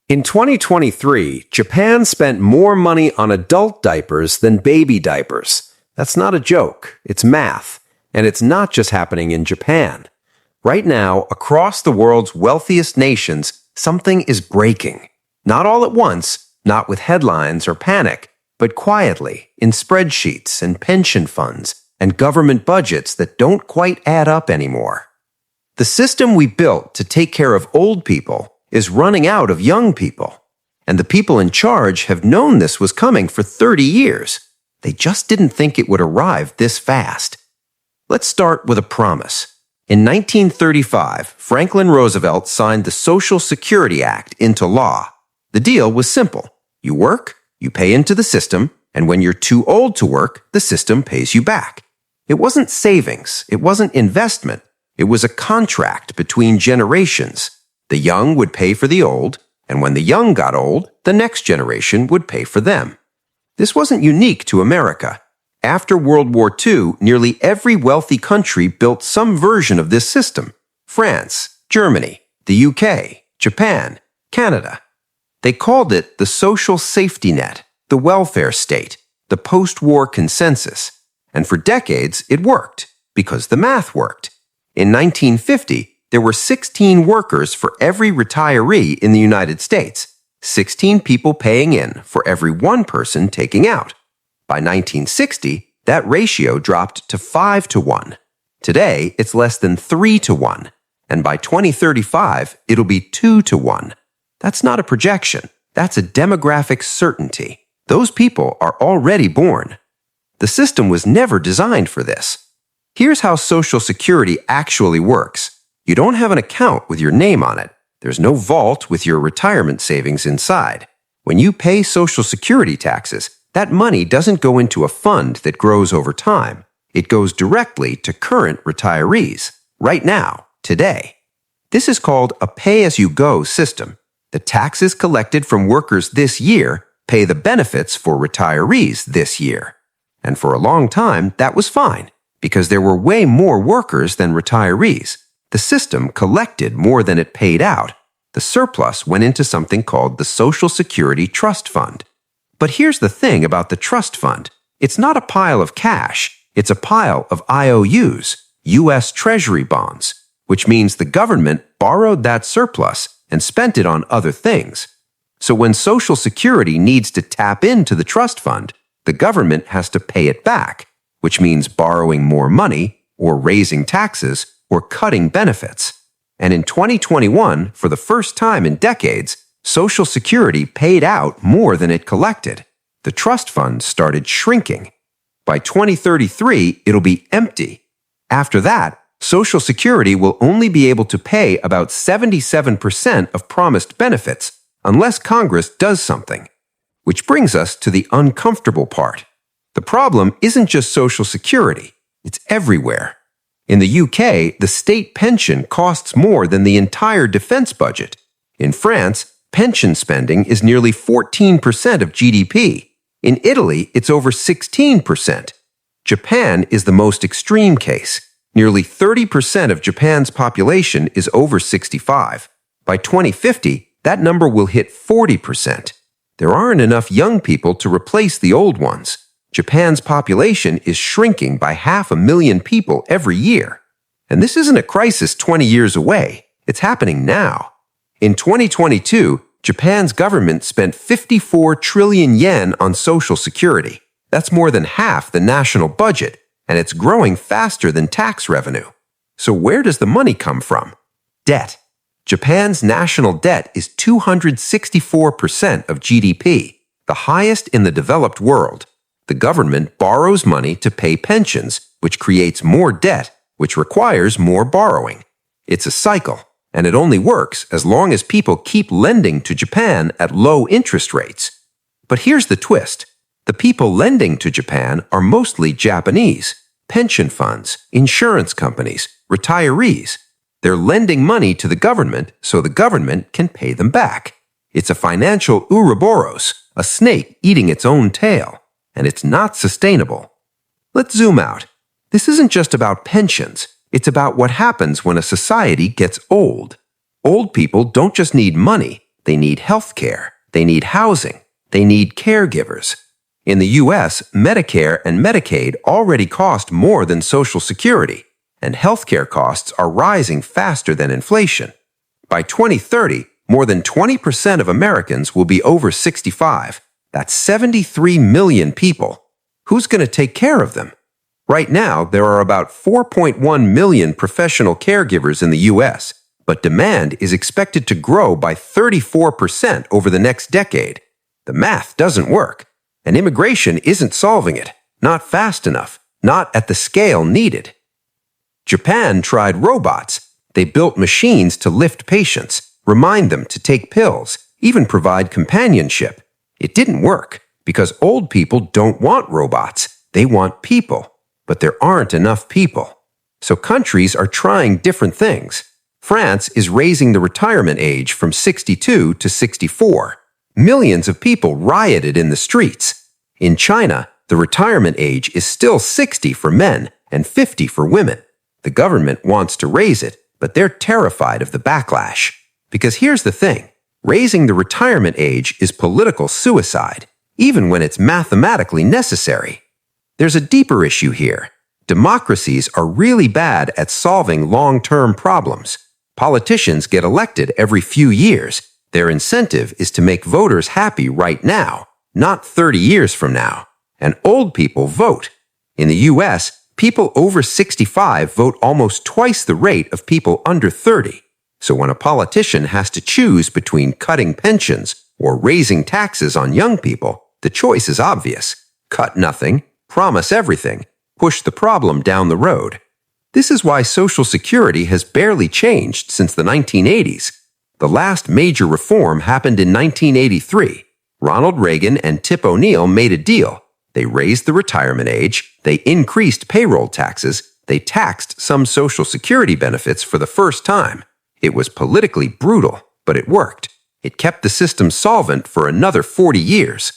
In 2023, Japan spent more money on adult diapers than baby diapers. That's not a joke, it's math. And it's not just happening in Japan. Right now, across the world's wealthiest nations, something is breaking. Not all at once, not with headlines or panic, but quietly in spreadsheets and pension funds and government budgets that don't quite add up anymore. The system we built to take care of old people is running out of young people. And the people in charge have known this was coming for 30 years. They just didn't think it would arrive this fast. Let's start with a promise. In 1935, Franklin Roosevelt signed the Social Security Act into law. The deal was simple. You work, you pay into the system, and when you're too old to work, the system pays you back. It wasn't savings, it wasn't investment, it was a contract between generations. The young would pay for the old, and when the young got old, the next generation would pay for them. This wasn't unique to America. After World War II, nearly every wealthy country built some version of this system. France, Germany, the UK, Japan, Canada. They called it the social safety net, the welfare state, the post-war consensus. And for decades, it worked, because the math worked. In 1950, there were 16 workers for every retiree in the United States, 16 people paying in for every one person taking out. By 1960, that ratio dropped to 5 to 1. Today, it's less than 3 to 1. And by 2035, it'll be 2 to 1. That's not a projection. That's a demographic certainty. Those people are already born. The system was never designed for this. Here's how Social Security actually works. You don't have an account with your name on it. There's no vault with your retirement savings inside. When you pay Social Security taxes, that money doesn't go into a fund that grows over time. It goes directly to current retirees, right now, today. This is called a pay-as-you-go system. The taxes collected from workers this year pay the benefits for retirees this year. And for a long time, that was fine, because there were way more workers than retirees. The system collected more than it paid out. The surplus went into something called the Social Security Trust Fund. But here's the thing about the trust fund. It's not a pile of cash. It's a pile of IOUs, U.S. Treasury bonds, which means the government borrowed that surplus and spent it on other things. So when Social Security needs to tap into the trust fund, the government has to pay it back, which means borrowing more money or raising taxes or cutting benefits. And in 2021, for the first time in decades, Social Security paid out more than it collected. The trust fund started shrinking. By 2033, it'll be empty. After that, Social Security will only be able to pay about 77% of promised benefits unless Congress does something. Which brings us to the uncomfortable part. The problem isn't just Social Security, it's everywhere. In the UK, the state pension costs more than the entire defense budget. In France, pension spending is nearly 14% of GDP. In Italy, it's over 16%. Japan is the most extreme case. Nearly 30% of Japan's population is over 65. By 2050, that number will hit 40%. There aren't enough young people to replace the old ones. Japan's population is shrinking by 500,000 people every year. And this isn't a crisis 20 years away. It's happening now. In 2022, Japan's government spent 54 trillion yen on Social Security. That's more than half the national budget, and it's growing faster than tax revenue. So where does the money come from? Debt. Japan's national debt is 264% of GDP, the highest in the developed world. The government borrows money to pay pensions, which creates more debt, which requires more borrowing. It's a cycle, and it only works as long as people keep lending to Japan at low interest rates. But here's the twist. The people lending to Japan are mostly Japanese. Pension funds, insurance companies, retirees. They're lending money to the government so the government can pay them back. It's a financial Ouroboros, a snake eating its own tail. And it's not sustainable. Let's zoom out. This isn't just about pensions. It's about what happens when a society gets old. Old people don't just need money. they need health care, they need housing, they need caregivers. In the U.S., Medicare and Medicaid already cost more than Social Security, and healthcare costs are rising faster than inflation. By 2030, more than 20% of Americans will be over 65. That's 73 million people. Who's going to take care of them? Right now, there are about 4.1 million professional caregivers in the U.S., but demand is expected to grow by 34% over the next decade. The math doesn't work, and immigration isn't solving it. Not fast enough, not at the scale needed. Japan tried robots. They built machines to lift patients, remind them to take pills, even provide companionship. It didn't work because old people don't want robots. They want people. But there aren't enough people. So countries are trying different things. France is raising the retirement age from 62 to 64. Millions of people rioted in the streets. In China, the retirement age is still 60 for men and 50 for women. The government wants to raise it, but they're terrified of the backlash. Because here's the thing, raising the retirement age is political suicide, even when it's mathematically necessary. There's a deeper issue here. Democracies are really bad at solving long-term problems. Politicians get elected every few years. Their incentive is to make voters happy right now, not 30 years from now. And old people vote. In the U.S., people over 65 vote almost twice the rate of people under 30. So when a politician has to choose between cutting pensions or raising taxes on young people, the choice is obvious. Cut nothing, promise everything, push the problem down the road. This is why Social Security has barely changed since the 1980s. The last major reform happened in 1983. Ronald Reagan and Tip O'Neill made a deal. They raised the retirement age, they increased payroll taxes, they taxed some Social Security benefits for the first time. It was politically brutal, but it worked. It kept the system solvent for another 40 years.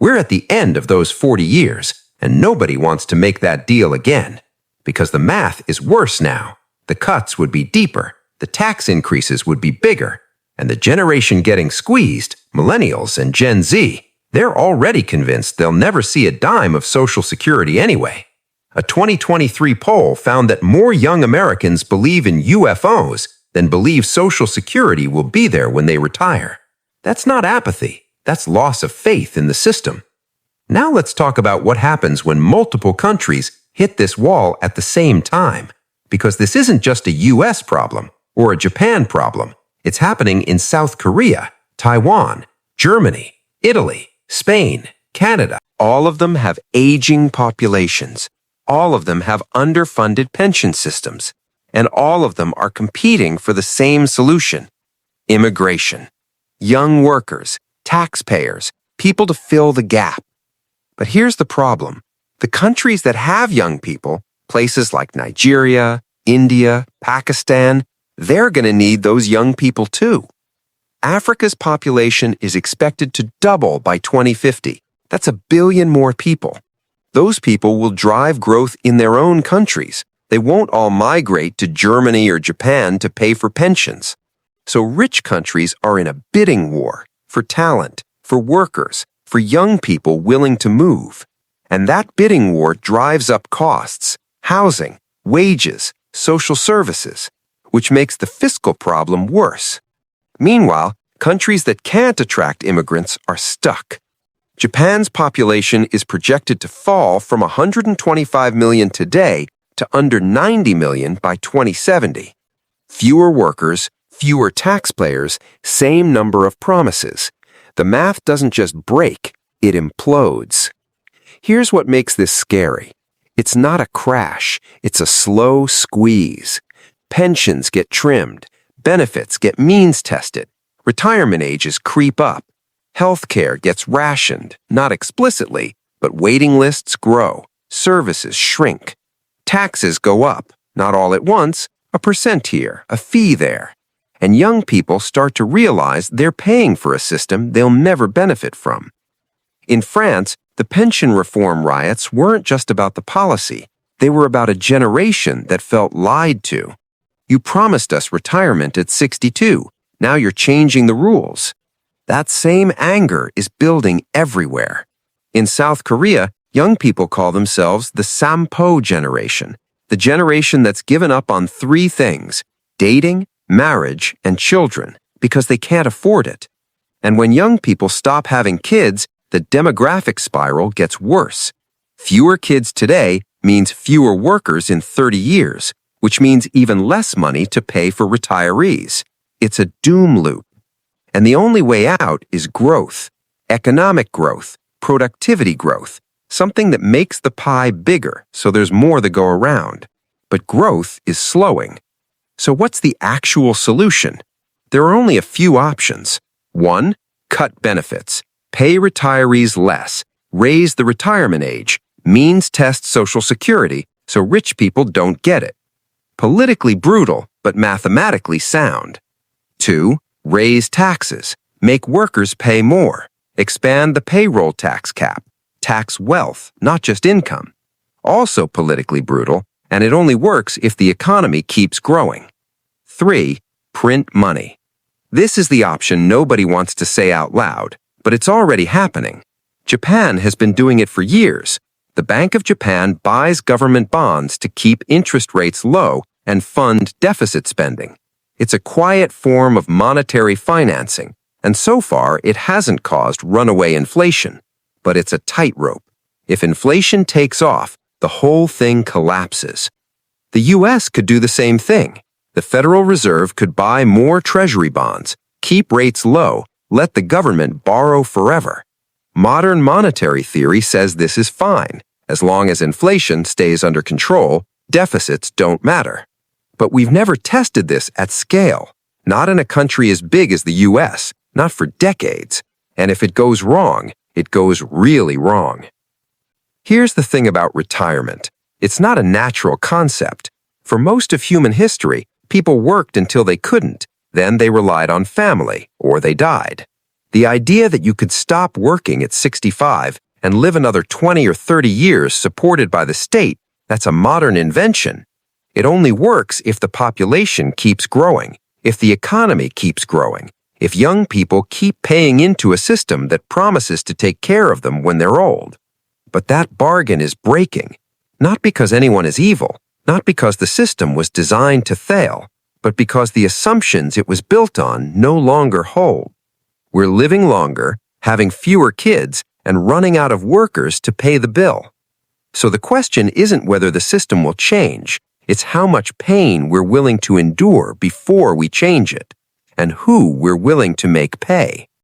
We're at the end of those 40 years, and nobody wants to make that deal again. Because the math is worse now. The cuts would be deeper, the tax increases would be bigger, and the generation getting squeezed, Millennials and Gen Z, they're already convinced they'll never see a dime of Social Security anyway. A 2023 poll found that more young Americans believe in UFOs than believe Social Security will be there when they retire. That's not apathy, that's loss of faith in the system. Now let's talk about what happens when multiple countries hit this wall at the same time. Because this isn't just a US problem or a Japan problem. It's happening in South Korea, Taiwan, Germany, Italy, Spain, Canada. All of them have aging populations. All of them have underfunded pension systems. And all of them are competing for the same solution: immigration. Young workers, taxpayers, people to fill the gap. But here's the problem. The countries that have young people, places like Nigeria, India, Pakistan, they're going to need those young people too. Africa's population is expected to double by 2050. That's 1 billion more people. Those people will drive growth in their own countries. They won't all migrate to Germany or Japan to pay for pensions. So rich countries are in a bidding war for talent, for workers, for young people willing to move. And that bidding war drives up costs, housing, wages, social services, which makes the fiscal problem worse. Meanwhile, countries that can't attract immigrants are stuck. Japan's population is projected to fall from 125 million today to under 90 million by 2070. Fewer workers, fewer taxpayers, same number of promises. The math doesn't just break, it implodes. Here's what makes this scary. It's not a crash, it's a slow squeeze. Pensions get trimmed, benefits get means tested, retirement ages creep up, healthcare gets rationed, not explicitly, but waiting lists grow, services shrink. Taxes go up, not all at once, a percent here, a fee there. And young people start to realize they're paying for a system they'll never benefit from. In France, the pension reform riots weren't just about the policy. They were about a generation that felt lied to. You promised us retirement at 62. Now you're changing the rules. That same anger is building everywhere. In South Korea, young people call themselves the Sampo generation, the generation that's given up on three things: dating, marriage, and children, because they can't afford it. And when young people stop having kids, the demographic spiral gets worse. Fewer kids today means fewer workers in 30 years, which means even less money to pay for retirees. It's a doom loop. And the only way out is growth, economic growth, productivity growth, something that makes the pie bigger so there's more to go around. But growth is slowing. So what's the actual solution? There are only a few options. 1. Cut benefits. Pay retirees less. Raise the retirement age. Means test Social Security so rich people don't get it. Politically brutal, but mathematically sound. 2. Raise taxes. Make workers pay more. Expand the payroll tax cap. Tax wealth, not just income. Also politically brutal, and it only works if the economy keeps growing. 3. Print money. This is the option nobody wants to say out loud, but it's already happening. Japan has been doing it for years. The Bank of Japan buys government bonds to keep interest rates low and fund deficit spending. It's a quiet form of monetary financing, and so far it hasn't caused runaway inflation. But it's a tightrope. If inflation takes off, the whole thing collapses. The U.S. could do the same thing. The Federal Reserve could buy more Treasury bonds, keep rates low, let the government borrow forever. Modern monetary theory says this is fine. As long as inflation stays under control, deficits don't matter. But we've never tested this at scale, not in a country as big as the U.S., not for decades. And if it goes wrong, it goes really wrong. Here's the thing about retirement. It's not a natural concept. For most of human history, people worked until they couldn't. Then they relied on family, or they died. The idea that you could stop working at 65 and live another 20 or 30 years supported by the state, that's a modern invention. It only works if the population keeps growing, if the economy keeps growing, if young people keep paying into a system that promises to take care of them when they're old. But that bargain is breaking, not because anyone is evil, not because the system was designed to fail, but because the assumptions it was built on no longer hold. We're living longer, having fewer kids, and running out of workers to pay the bill. So the question isn't whether the system will change, it's how much pain we're willing to endure before we change it, and who we're willing to make pay.